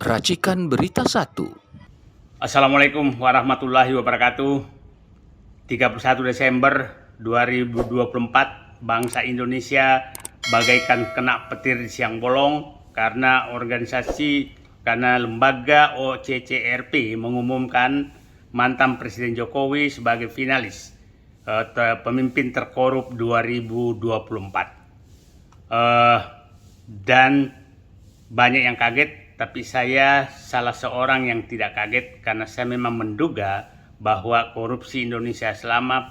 Racikan Berita 1. Assalamualaikum warahmatullahi wabarakatuh. 31 Desember 2024, bangsa Indonesia bagaikan kena petir di siang bolong karena lembaga OCCRP mengumumkan mantan Presiden Jokowi sebagai finalis pemimpin terkorup 2024. Dan banyak yang kaget, tapi saya salah seorang yang tidak kaget karena saya memang menduga bahwa korupsi Indonesia selama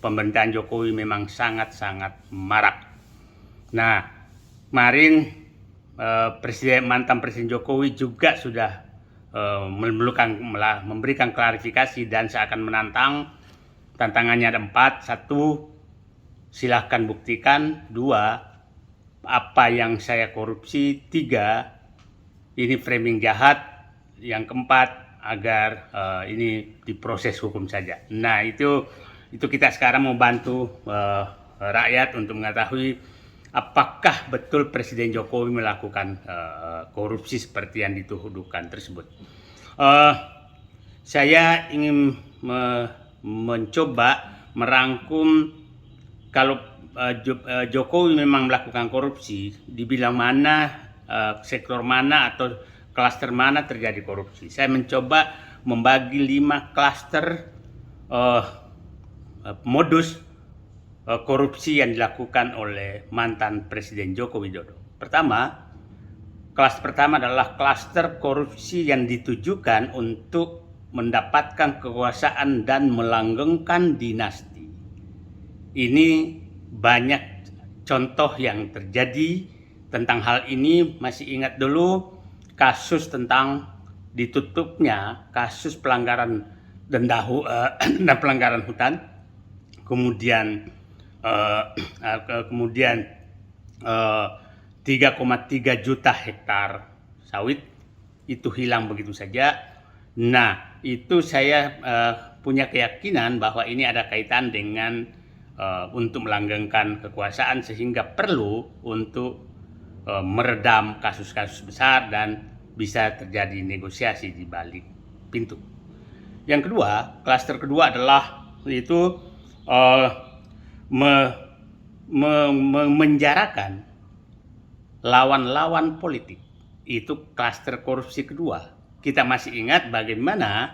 pemerintahan Jokowi memang sangat-sangat marak. Nah, kemarin mantan Presiden Jokowi juga sudah memberikan klarifikasi dan seakan menantang. Tantangannya ada 4. 1, silahkan buktikan. 2, apa yang saya korupsi. 3, ini framing jahat. Yang keempat, agar ini diproses hukum saja. Nah, itu kita sekarang mau bantu rakyat untuk mengetahui apakah betul Presiden Jokowi melakukan korupsi seperti yang dituduhkan tersebut. Saya ingin mencoba merangkum kalau Jokowi memang melakukan korupsi, dibilang mana, sektor mana atau klaster mana terjadi korupsi. Saya mencoba membagi 5 klaster modus korupsi yang dilakukan oleh mantan Presiden Joko Widodo. Klaster pertama adalah klaster korupsi yang ditujukan untuk mendapatkan kekuasaan dan melanggengkan dinasti. Ini banyak contoh yang terjadi tentang hal ini. Masih ingat dulu kasus tentang ditutupnya kasus pelanggaran denda pelanggaran hutan, kemudian 3,3 juta hektar sawit itu hilang begitu saja. Nah, itu saya punya keyakinan bahwa ini ada kaitan dengan untuk melanggengkan kekuasaan, sehingga perlu untuk meredam kasus-kasus besar dan bisa terjadi negosiasi di balik pintu. Yang kedua, klaster kedua adalah itu menjarakan lawan-lawan politik. Itu klaster korupsi kedua. Kita masih ingat bagaimana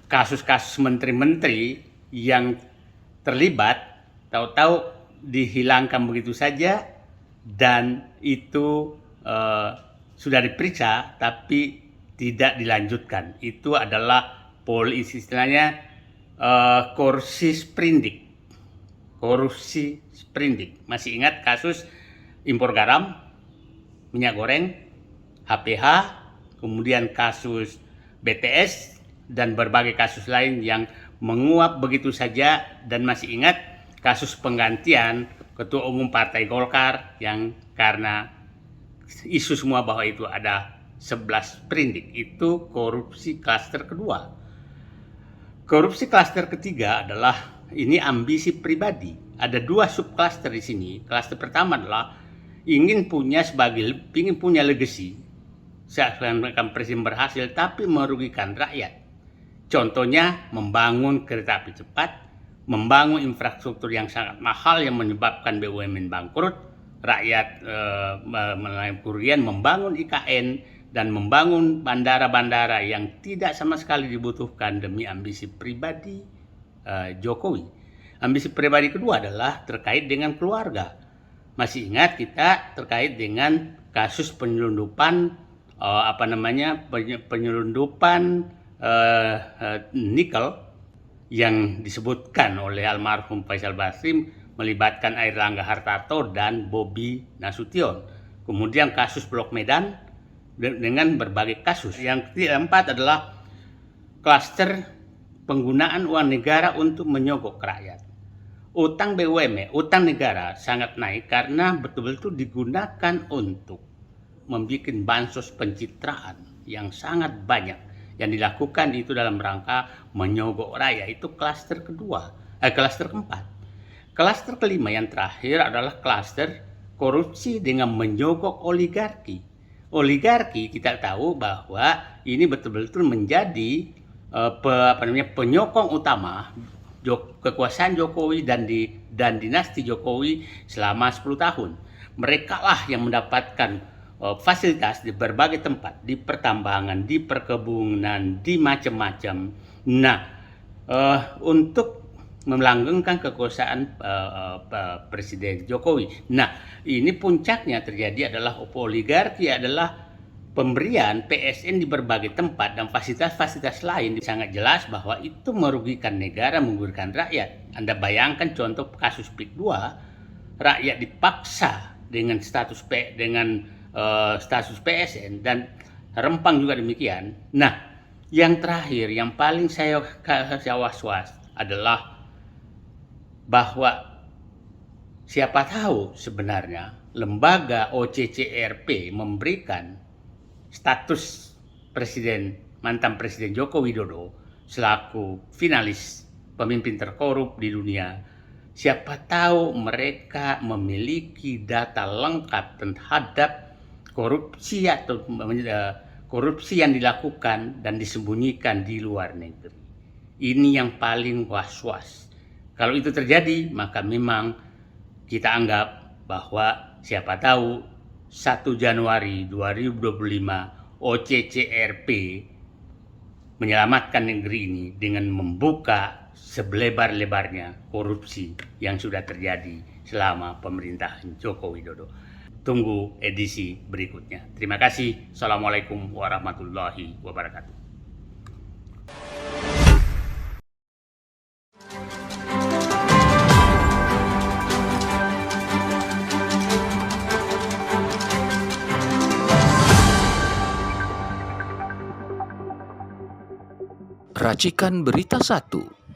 kasus-kasus menteri-menteri yang terlibat tahu-tahu dihilangkan begitu saja, dan itu sudah diperiksa tapi tidak dilanjutkan. Itu adalah istilahnya korupsi sprindik. Masih ingat kasus impor garam, minyak goreng, HPH, kemudian kasus BTS dan berbagai kasus lain yang menguap begitu saja. Dan masih ingat kasus penggantian Ketua Umum Partai Golkar yang karena isu semua bahwa itu ada 11 sprindik. Itu korupsi klaster kedua. Korupsi klaster ketiga adalah ini ambisi pribadi. Ada 2 subklaster di sini. Klaster pertama adalah ingin punya legacy. Seakan-akan presiden berhasil tapi merugikan rakyat. Contohnya membangun kereta api cepat, membangun infrastruktur yang sangat mahal yang menyebabkan BUMN bangkrut, rakyat mengalami kerugian, membangun IKN, dan membangun bandara-bandara yang tidak sama sekali dibutuhkan demi ambisi pribadi Jokowi. Ambisi pribadi kedua adalah terkait dengan keluarga. Masih ingat kita terkait dengan kasus penyelundupan nikel yang disebutkan oleh almarhum Faisal Basri melibatkan Airlangga Hartarto dan Bobi Nasution. Kemudian kasus Blok Medan dengan berbagai kasus. Yang keempat adalah klaster penggunaan uang negara untuk menyogok rakyat. Utang BUMN, utang negara sangat naik karena betul-betul digunakan untuk membuat bansos pencitraan yang sangat banyak. Yang dilakukan itu dalam rangka menyogok rakyat. Itu klaster keempat. Klaster kelima yang terakhir adalah klaster korupsi dengan menyogok oligarki. oligarki kita tahu bahwa ini betul-betul menjadi penyokong utama kekuasaan Jokowi dan dinasti Jokowi selama 10 tahun. Mereka lah yang mendapatkan fasilitas di berbagai tempat, di pertambangan, di perkebunan, di macam-macam. Nah, untuk melanggengkan kekuasaan Presiden Jokowi. Nah, ini puncaknya terjadi adalah oligarki adalah pemberian PSN di berbagai tempat dan fasilitas-fasilitas lain. Sangat jelas bahwa itu merugikan negara, merugikan rakyat. Anda bayangkan contoh kasus PIK 2, rakyat dipaksa dengan status PSN dan Rempang juga demikian. Nah, yang terakhir, yang paling saya was-was adalah bahwa siapa tahu sebenarnya lembaga OCCRP memberikan status mantan Presiden Joko Widodo selaku finalis pemimpin terkorup di dunia. Siapa tahu mereka memiliki data lengkap terhadap korupsi atau korupsi yang dilakukan dan disembunyikan di luar negeri. Ini yang paling was-was. Kalau itu terjadi, maka memang kita anggap bahwa siapa tahu 1 Januari 2025 OCCRP menyelamatkan negeri ini dengan membuka selebar-lebarnya korupsi yang sudah terjadi selama pemerintahan Joko Widodo. Tunggu edisi berikutnya. Terima kasih. Assalamualaikum warahmatullahi wabarakatuh. Racikan Berita 1.